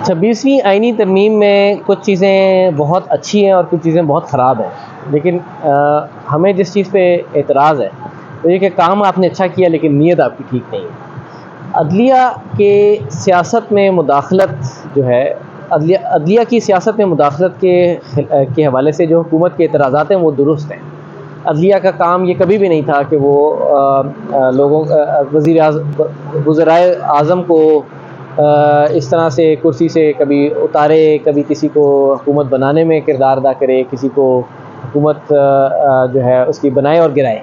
26ویں آئینی ترمیم میں کچھ چیزیں بہت اچھی ہیں اور کچھ چیزیں بہت خراب ہیں، لیکن ہمیں جس چیز پہ اعتراض ہے وہ یہ کہ کام آپ نے اچھا کیا لیکن نیت آپ کی ٹھیک نہیں ہے۔ عدلیہ کے سیاست میں مداخلت جو ہے، عدلیہ کی سیاست میں مداخلت کے حوالے سے جو حکومت کے اعتراضات ہیں وہ درست ہیں۔ عدلیہ کا کام یہ کبھی بھی نہیں تھا کہ وہ وزرائے اعظم کو اس طرح سے کرسی سے کبھی اتارے، کبھی کسی کو حکومت بنانے میں کردار ادا کرے، کسی کو حکومت جو ہے اس کی بنائے اور گرائے۔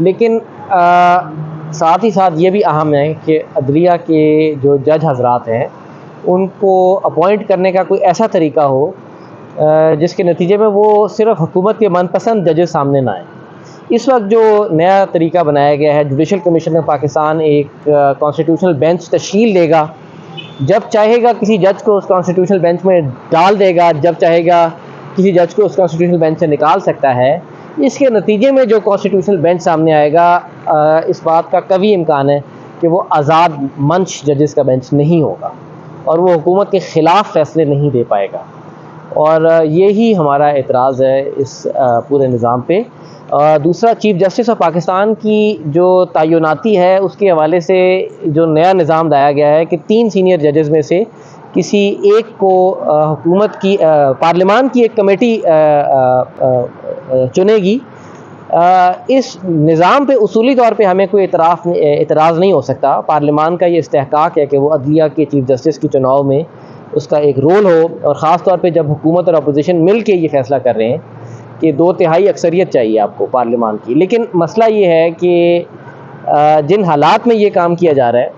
لیکن ساتھ ہی ساتھ یہ بھی اہم ہے کہ عدلیہ کے جو جج حضرات ہیں ان کو اپوائنٹ کرنے کا کوئی ایسا طریقہ ہو جس کے نتیجے میں وہ صرف حکومت کے من پسند ججز سامنے نہ آئیں۔ اس وقت جو نیا طریقہ بنایا گیا ہے، جوڈیشل کمیشن آف پاکستان ایک کانسٹیٹیوشنل بینچ تشکیل دے گا، جب چاہے گا کسی جج کو اس کانسٹیٹیوشنل بینچ میں ڈال دے گا، جب چاہے گا کسی جج کو اس کانسٹیٹیوشنل بینچ سے نکال سکتا ہے۔ اس کے نتیجے میں جو کانسٹیٹیوشنل بینچ سامنے آئے گا، اس بات کا قوی امکان ہے کہ وہ آزاد منچ ججز کا بینچ نہیں ہوگا اور وہ حکومت کے خلاف فیصلے نہیں دے پائے گا، اور یہی ہمارا اعتراض ہے اس پورے نظام پہ۔ دوسرا، چیف جسٹس آف پاکستان کی جو تعیناتی ہے اس کے حوالے سے جو نیا نظام لایا گیا ہے کہ 3 سینئر ججز میں سے کسی ایک کو حکومت کی پارلیمان کی ایک کمیٹی چنے گی۔ اس نظام پہ اصولی طور پہ ہمیں کوئی اعتراض نہیں ہو سکتا۔ پارلیمان کا یہ استحقاق ہے کہ وہ عدلیہ کے چیف جسٹس کی چناؤ میں اس کا ایک رول ہو، اور خاص طور پہ جب حکومت اور اپوزیشن مل کے یہ فیصلہ کر رہے ہیں کہ 2/3 اکثریت چاہیے آپ کو پارلیمان کی۔ لیکن مسئلہ یہ ہے کہ جن حالات میں یہ کام کیا جا رہا ہے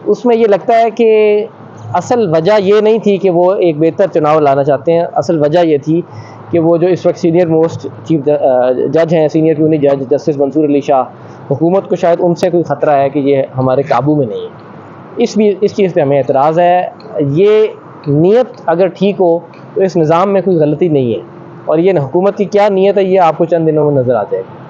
اس میں یہ لگتا ہے کہ اصل وجہ یہ نہیں تھی کہ وہ ایک بہتر چناؤ لانا چاہتے ہیں، اصل وجہ یہ تھی کہ وہ جو اس وقت سینئر موسٹ چیف جج ہیں، سینئر یونی جج جسٹس منصور علی شاہ، حکومت کو شاید ان سے کوئی خطرہ ہے کہ یہ ہمارے قابو میں نہیں ہے۔ اس چیز پہ ہمیں اعتراض ہے۔ یہ نیت اگر ٹھیک ہو تو اس نظام میں کوئی غلطی نہیں ہے، اور یہ حکومت کی کیا نیت ہے یہ آپ کو چند دنوں میں نظر آ جائے گا۔